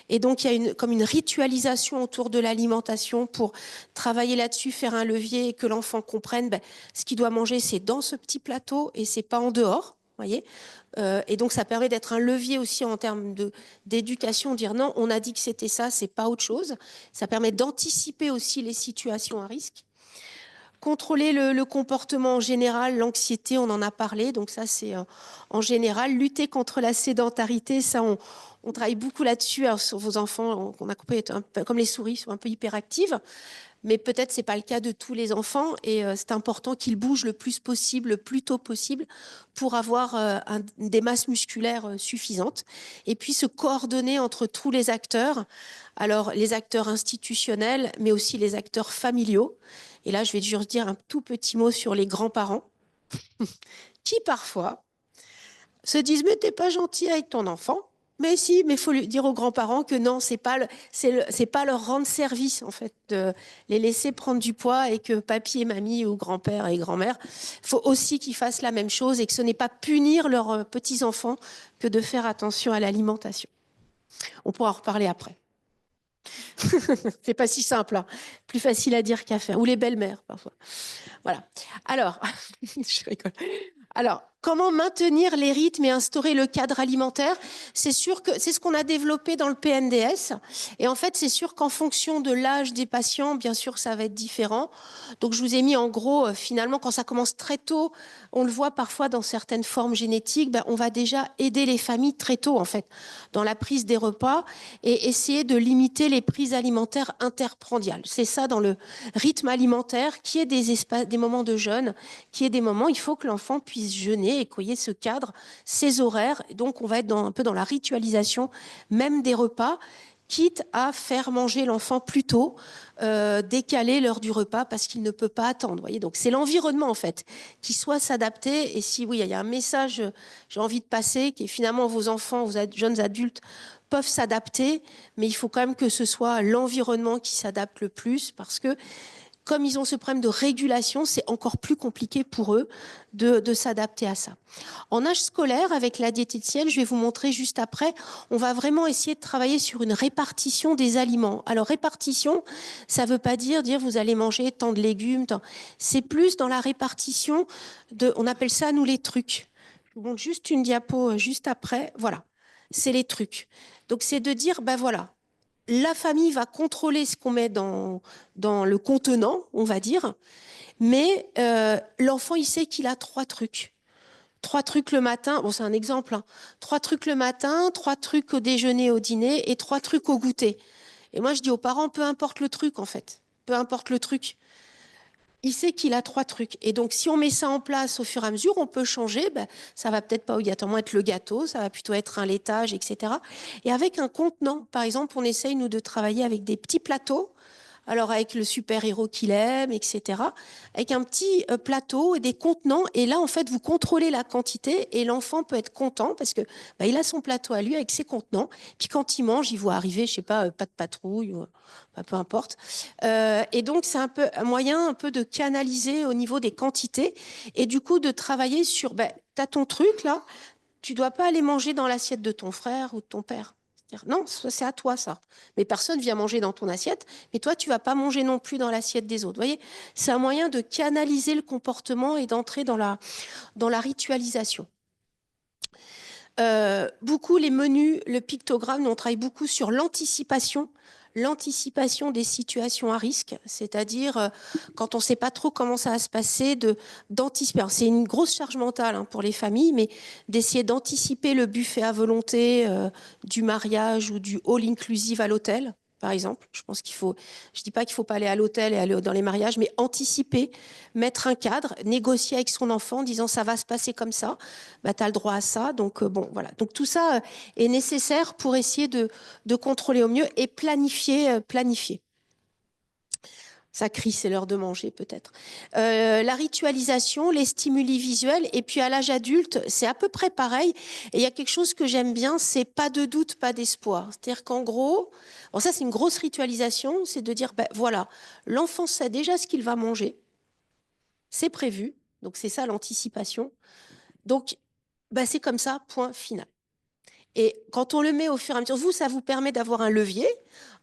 [SPEAKER 2] Et donc, il y a comme une ritualisation autour de l'alimentation pour travailler là-dessus, faire un levier et que l'enfant comprenne ce qu'il doit manger, c'est dans ce petit plateau et c'est pas en dehors. Voyez, et donc, ça permet d'être un levier aussi en termes d'éducation, dire non, on a dit que c'était ça, c'est pas autre chose. Ça permet d'anticiper aussi les situations à risque. Contrôler le comportement en général, l'anxiété, on en a parlé, donc ça c'est en général. Lutter contre la sédentarité, ça on travaille beaucoup là-dessus. Alors, sur vos enfants, on a compris, comme les souris, sont un peu hyperactives, mais peut-être c'est pas le cas de tous les enfants et c'est important qu'ils bougent le plus possible, le plus tôt possible pour avoir des masses musculaires suffisantes et puis se coordonner entre tous les acteurs. Alors les acteurs institutionnels, mais aussi les acteurs familiaux. Et là, je vais juste dire un tout petit mot sur les grands-parents qui parfois se disent mais t'es pas gentil avec ton enfant. Mais si, mais il faut lui dire aux grands-parents que non, c'est pas leur rendre service en fait de les laisser prendre du poids et que papy et mamie ou grand-père et grand-mère, faut aussi qu'ils fassent la même chose et que ce n'est pas punir leurs petits-enfants que de faire attention à l'alimentation. On pourra en reparler après. C'est pas si simple, hein. Plus facile à dire qu'à faire. Ou les belles-mères parfois. Voilà. Alors, je rigole. Alors, comment maintenir les rythmes et instaurer le cadre alimentaire? C'est sûr que c'est ce qu'on a développé dans le PNDS. Et en fait, c'est sûr qu'en fonction de l'âge des patients, bien sûr, ça va être différent. Donc, je vous ai mis en gros, finalement, quand ça commence très tôt, on le voit parfois dans certaines formes génétiques, on va déjà aider les familles très tôt, en fait, dans la prise des repas et essayer de limiter les prises alimentaires interprandiales. C'est ça dans le rythme alimentaire, qui est des moments de jeûne, qui est des moments, il faut que l'enfant puisse jeûner et qu'il y ait ce cadre, ces horaires. Et donc, on va être un peu dans la ritualisation même des repas, quitte à faire manger l'enfant plus tôt, décaler l'heure du repas parce qu'il ne peut pas attendre. Voyez, donc, c'est l'environnement, en fait, qui soit s'adapter. Et si, oui, il y a un message, j'ai envie de passer, qui est finalement vos enfants, vos jeunes adultes, peuvent s'adapter, mais il faut quand même que ce soit l'environnement qui s'adapte le plus parce que comme ils ont ce problème de régulation, c'est encore plus compliqué pour eux de s'adapter à ça. En âge scolaire, avec la diététicienne, je vais vous montrer juste après, on va vraiment essayer de travailler sur une répartition des aliments. Alors, répartition, ça ne veut pas dire vous allez manger tant de légumes, c'est plus dans la répartition on appelle ça, nous, les trucs. Je vous montre juste une diapo juste après. Voilà, c'est les trucs. Donc, c'est de dire, voilà, la famille va contrôler ce qu'on met dans le contenant, on va dire, mais l'enfant, il sait qu'il a 3 trucs. 3 trucs le matin, bon c'est un exemple, hein. 3 trucs le matin, 3 trucs au déjeuner, au dîner et 3 trucs au goûter. Et moi je dis aux parents, peu importe le truc en fait. peu importe le truc. Il sait qu'il a 3 trucs. Et donc, si on met ça en place au fur et à mesure, on peut changer. Ben, ça va peut-être pas obligatoirement être le gâteau, ça va plutôt être un laitage, etc. Et avec un contenant, par exemple, on essaye, nous, de travailler avec des petits plateaux. Alors, avec le super-héros qu'il aime, etc. Avec un petit plateau et des contenants. Et là, en fait, vous contrôlez la quantité et l'enfant peut être content parce que ben, il a son plateau à lui avec ses contenants. Puis quand il mange, il voit arriver, je sais pas de patrouille, ou, peu importe. Et donc, c'est un peu un moyen un peu de canaliser au niveau des quantités et du coup de travailler sur, ben, tu as ton truc là, tu dois pas aller manger dans l'assiette de ton frère ou de ton père. Non, c'est à toi ça. Mais personne vient manger dans ton assiette, mais toi, tu vas pas manger non plus dans l'assiette des autres. Vous voyez, c'est un moyen de canaliser le comportement et d'entrer dans la ritualisation. Beaucoup les menus, le pictogramme, on travaille beaucoup sur l'anticipation des situations à risque, c'est-à-dire quand on ne sait pas trop comment ça va se passer, d'anticiper. C'est une grosse charge mentale hein, pour les familles, mais d'essayer d'anticiper le buffet à volonté du mariage ou du all inclusive à l'hôtel. Par exemple, je pense qu'il faut, je dis pas qu'il faut pas aller à l'hôtel et aller dans les mariages, mais anticiper, mettre un cadre, négocier avec son enfant, en disant ça va se passer comme ça, bah, tu as le droit à ça. Donc, bon, voilà. Donc, tout ça est nécessaire pour essayer de contrôler au mieux et planifier. Ça crie, c'est l'heure de manger peut-être. La ritualisation, les stimuli visuels, et puis à l'âge adulte, c'est à peu près pareil. Et il y a quelque chose que j'aime bien, c'est pas de doute, pas d'espoir. C'est-à-dire qu'en gros, bon, ça c'est une grosse ritualisation, c'est de dire, ben voilà, l'enfant sait déjà ce qu'il va manger, c'est prévu, donc c'est ça l'anticipation. Donc, ben, c'est comme ça, point final. Et quand on le met au fur et à mesure, vous, ça vous permet d'avoir un levier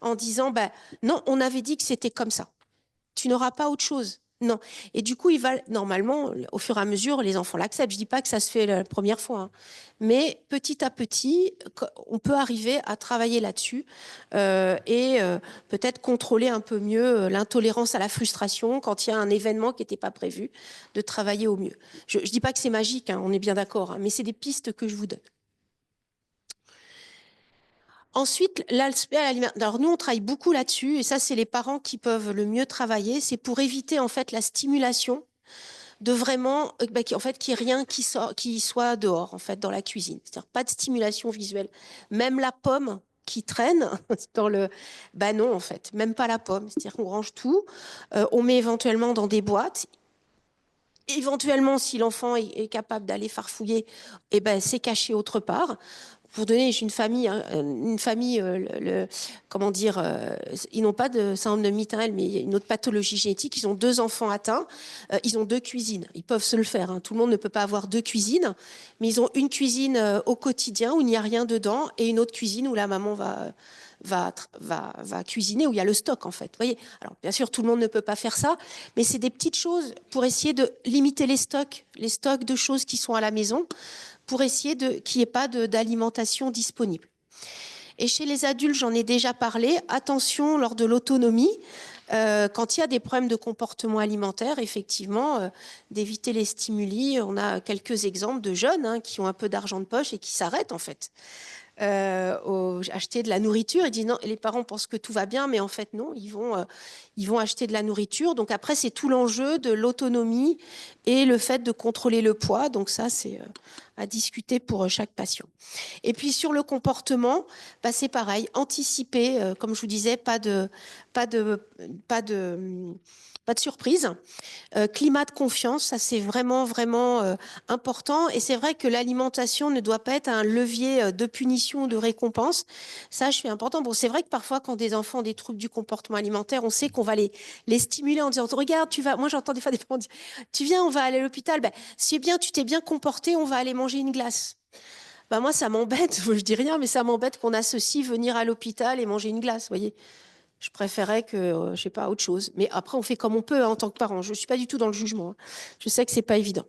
[SPEAKER 2] en disant, ben, non, on avait dit que c'était comme ça. Tu n'auras pas autre chose. Non. Et du coup, il va normalement, au fur et à mesure, les enfants l'acceptent. Je dis pas que ça se fait la première fois, hein. Mais petit à petit, on peut arriver à travailler là-dessus et peut-être contrôler un peu mieux l'intolérance à la frustration quand il y a un événement qui n'était pas prévu, de travailler au mieux. Je dis pas que c'est magique, hein, on est bien d'accord, hein, mais c'est des pistes que je vous donne. Ensuite, l'aspect alimentaire. Alors nous, on travaille beaucoup là-dessus, et ça, c'est les parents qui peuvent le mieux travailler. C'est pour éviter en fait la stimulation de vraiment, en fait, qu'il n'y ait rien qui soit dehors, en fait, dans la cuisine. C'est-à-dire pas de stimulation visuelle. Même la pomme qui traîne dans le, bah non, en fait, même pas la pomme. C'est-à-dire qu'on range tout, on met éventuellement dans des boîtes. Éventuellement, si l'enfant est capable d'aller farfouiller, eh ben, c'est caché autre part. Pour donner, j'ai une famille, comment dire, ils n'ont pas de syndrome de Mittenel, mais il y a une autre pathologie génétique. Ils ont 2 enfants atteints, ils ont 2 cuisines. Ils peuvent se le faire, hein. Tout le monde ne peut pas avoir 2 cuisines, mais ils ont une cuisine au quotidien où il n'y a rien dedans et une autre cuisine où la maman va cuisiner, où il y a le stock en fait. Vous voyez. Alors bien sûr, tout le monde ne peut pas faire ça, mais c'est des petites choses pour essayer de limiter les stocks de choses qui sont à la maison, pour essayer qu'il n'y ait pas d'alimentation disponible. Et chez les adultes, j'en ai déjà parlé, attention lors de l'autonomie, quand il y a des problèmes de comportement alimentaire, effectivement, d'éviter les stimuli. On a quelques exemples de jeunes hein, qui ont un peu d'argent de poche et qui s'arrêtent en fait. Acheter de la nourriture. Ils disent non, les parents pensent que tout va bien, mais en fait non, ils vont acheter de la nourriture. Donc après, c'est tout l'enjeu de l'autonomie et le fait de contrôler le poids. Donc ça, c'est à discuter pour chaque patient. Et puis sur le comportement, bah, c'est pareil, anticiper, comme je vous disais, pas de surprise. Climat de confiance, ça c'est vraiment, vraiment important. Et c'est vrai que l'alimentation ne doit pas être un levier de punition ou de récompense. Ça, je fais important. Bon, c'est vrai que parfois, quand des enfants ont des troubles du comportement alimentaire, on sait qu'on va les stimuler en disant, regarde, tu vas, moi j'entends des fois des parents dire, tu viens, on va aller à l'hôpital, ben, si bien tu t'es bien comporté, on va aller manger une glace. Ben, moi, ça m'embête, je dis rien, mais ça m'embête qu'on associe venir à l'hôpital et manger une glace, vous voyez. Je préférais que, je sais pas, autre chose. Mais après, on fait comme on peut hein, en tant que parent. Je ne suis pas du tout dans le jugement, hein. Je sais que c'est pas évident.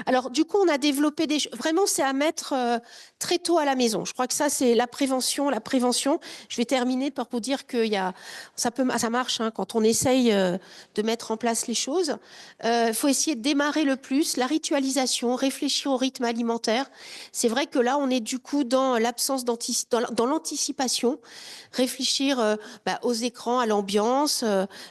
[SPEAKER 2] Alors, du coup, on a développé des... Vraiment, c'est à mettre très tôt à la maison. Je crois que ça, c'est la prévention. La prévention, je vais terminer par vous dire que ça marche hein, quand on essaye de mettre en place les choses. Il faut essayer de démarrer le plus. La ritualisation, réfléchir au rythme alimentaire. C'est vrai que là, on est du coup dans l'absence dans l'anticipation. Réfléchir aux écrans, à l'ambiance.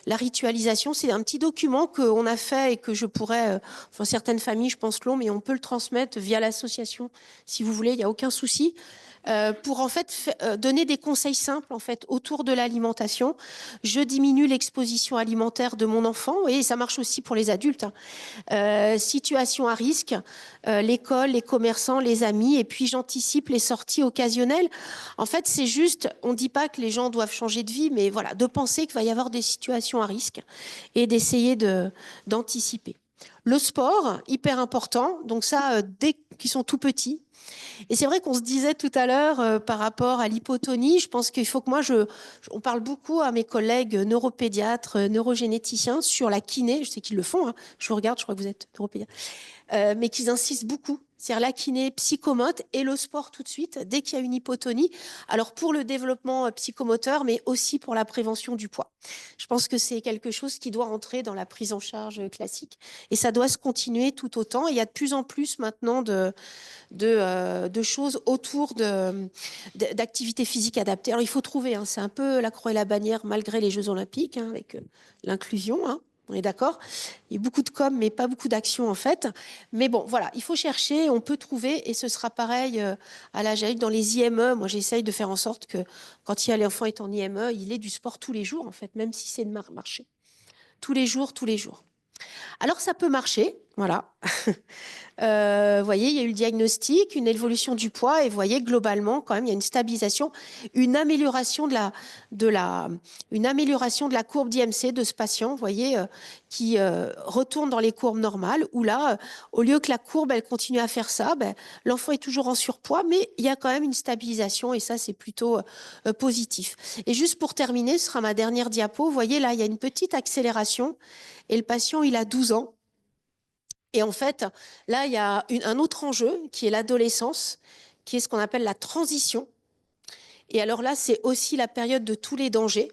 [SPEAKER 2] La ritualisation, c'est un petit document qu'on a fait et que je pourrais... Enfin, certaines familles, je pense long, mais on peut le transmettre via l'association si vous voulez, il n'y a aucun souci. Pour en fait donner des conseils simples en fait autour de l'alimentation. Je diminue l'exposition alimentaire de mon enfant et ça marche aussi pour les adultes. Hein. Situation à risque, l'école, les commerçants, les amis, et puis j'anticipe les sorties occasionnelles. En fait, c'est juste, on ne dit pas que les gens doivent changer de vie, mais voilà, de penser qu'il va y avoir des situations à risque et d'essayer d'anticiper. Le sport, hyper important. Donc ça, dès qu'ils sont tout petits. Et c'est vrai qu'on se disait tout à l'heure par rapport à l'hypotonie, je pense qu'il faut que on parle beaucoup à mes collègues neuropédiatres, neurogénéticiens sur la kiné. Je sais qu'ils le font. Hein. Je vous regarde, je crois que vous êtes neuropédiatre. Mais qu'ils insistent beaucoup. C'est-à-dire la kiné psychomote et le sport tout de suite, dès qu'il y a une hypotonie. Alors pour le développement psychomoteur, mais aussi pour la prévention du poids. Je pense que c'est quelque chose qui doit entrer dans la prise en charge classique. Et ça doit se continuer tout autant. Et il y a de plus en plus maintenant de choses autour d'activités physiques adaptées. Alors il faut trouver, hein, c'est un peu la croix et la bannière malgré les Jeux Olympiques, hein, avec l'inclusion. Hein. On est d'accord. Il y a beaucoup de com, mais pas beaucoup d'action en fait. Mais bon, voilà, il faut chercher, on peut trouver, et ce sera pareil à l'âge adulte dans les IME. Moi, j'essaye de faire en sorte que quand l'enfant est en IME, il ait du sport tous les jours en fait, même si c'est de marcher. Tous les jours, tous les jours. Alors ça peut marcher, voilà. Vous voyez, il y a eu le diagnostic, une évolution du poids, et vous voyez, globalement, quand même, il y a une stabilisation, une amélioration une amélioration de la courbe d'IMC de ce patient, vous voyez, qui retourne dans les courbes normales, où là, au lieu que la courbe, elle continue à faire ça, l'enfant est toujours en surpoids, mais il y a quand même une stabilisation, et ça, c'est plutôt positif. Et juste pour terminer, ce sera ma dernière diapo, vous voyez, là, il y a une petite accélération, et le patient, il a 12 ans. Et en fait, là, il y a un autre enjeu qui est l'adolescence, qui est ce qu'on appelle la transition. Et alors là, c'est aussi la période de tous les dangers.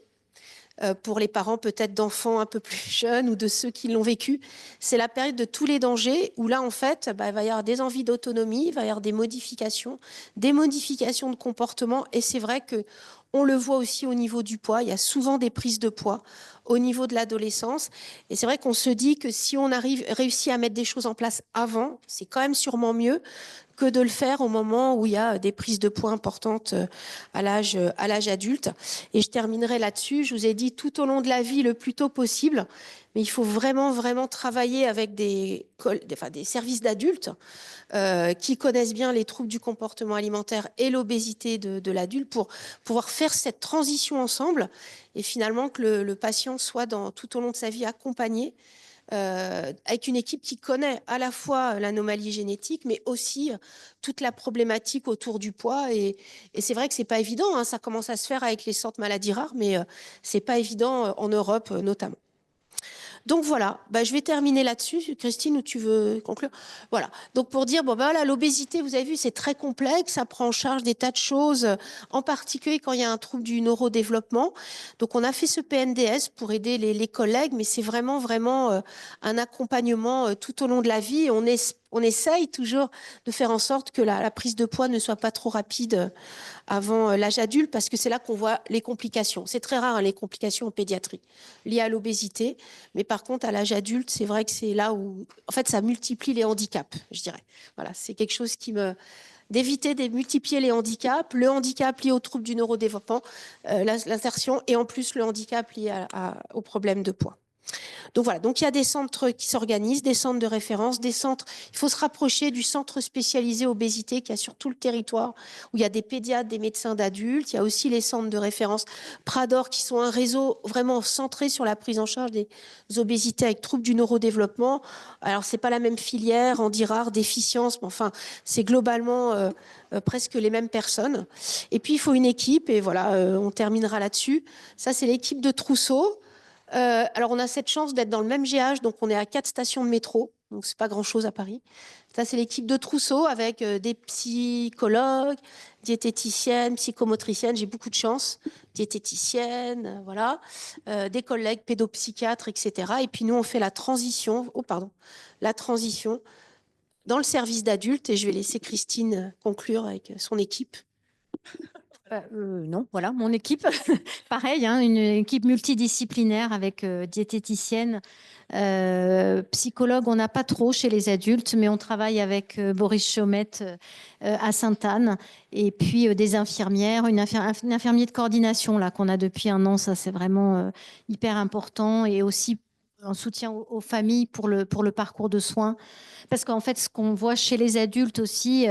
[SPEAKER 2] Pour les parents peut-être d'enfants un peu plus jeunes ou de ceux qui l'ont vécu. C'est la période de tous les dangers où là, en fait, il va y avoir des envies d'autonomie, il va y avoir des modifications de comportement. Et c'est vrai que on le voit aussi au niveau du poids. Il y a souvent des prises de poids au niveau de l'adolescence. Et c'est vrai qu'on se dit que si on réussit à mettre des choses en place avant, c'est quand même sûrement mieux que de le faire au moment où il y a des prises de poids importantes à l'âge adulte. Et je terminerai là-dessus. Je vous ai dit tout au long de la vie, le plus tôt possible. Mais il faut vraiment, vraiment travailler avec des services d'adultes qui connaissent bien les troubles du comportement alimentaire et l'obésité de l'adulte pour pouvoir faire cette transition ensemble et finalement que le patient soit tout au long de sa vie accompagné avec une équipe qui connaît à la fois l'anomalie génétique, mais aussi toute la problématique autour du poids. Et c'est vrai que c'est pas évident. Hein, ça commence à se faire avec les centres maladies rares, mais c'est pas évident en Europe notamment. Donc voilà, je vais terminer là-dessus. Christine, ou tu veux conclure? Voilà. Donc pour dire, voilà, l'obésité, vous avez vu, c'est très complexe. Ça prend en charge des tas de choses, en particulier quand il y a un trouble du neurodéveloppement. Donc on a fait ce PNDS pour aider les collègues, mais c'est vraiment, vraiment un accompagnement tout au long de la vie. On essaye toujours de faire en sorte que la prise de poids ne soit pas trop rapide avant l'âge adulte, parce que c'est là qu'on voit les complications. C'est très rare, hein, les complications en pédiatrie liées à l'obésité. Mais par contre, à l'âge adulte, c'est vrai que c'est là où, en fait, ça multiplie les handicaps, je dirais. Voilà, c'est quelque chose d'éviter de multiplier les handicaps, le handicap lié au trouble du neurodéveloppement, l'insertion, et en plus le handicap lié au problème de poids. Donc voilà, donc il y a des centres qui s'organisent, des centres de référence, des centres. Il faut se rapprocher du centre spécialisé obésité qui a sur tout le territoire, où il y a des pédiatres, des médecins d'adultes. Il y a aussi les centres de référence Prador qui sont un réseau vraiment centré sur la prise en charge des obésités avec troubles du neurodéveloppement. Alors c'est pas la même filière, handies rares, déficience, mais enfin c'est globalement presque les mêmes personnes. Et puis il faut une équipe, et voilà, on terminera là-dessus. Ça c'est l'équipe de Trousseau. Alors, on a cette chance d'être dans le même GH, donc on est à 4 stations de métro. Donc, c'est pas grand-chose à Paris. Ça, c'est l'équipe de Trousseau avec des psychologues, diététiciennes, psychomotriciennes. J'ai beaucoup de chance. Diététiciennes, voilà. Des collègues pédopsychiatres, etc. Et puis, nous, on fait la transition. Oh, pardon. La transition dans le service d'adultes. Et je vais laisser Christine conclure avec son équipe.
[SPEAKER 1] Non, voilà, mon équipe, pareil, hein, une équipe multidisciplinaire avec diététicienne, psychologue, on n'a pas trop chez les adultes, mais on travaille avec Boris Chaumette à Sainte-Anne, et puis des infirmières, un infirmier de coordination là qu'on a depuis 1 an, ça c'est vraiment hyper important, et aussi en soutien aux familles pour le parcours de soins. Parce qu'en fait, ce qu'on voit chez les adultes aussi,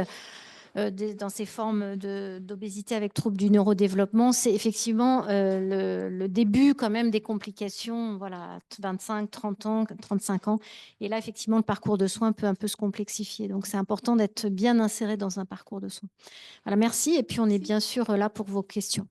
[SPEAKER 1] dans ces formes d'obésité avec troubles du neurodéveloppement, c'est effectivement le début quand même des complications, voilà, 25, 30 ans, 35 ans. Et là, effectivement, le parcours de soins peut un peu se complexifier. Donc, c'est important d'être bien inséré dans un parcours de soins. Voilà, merci. Et puis, on est bien sûr là pour vos questions.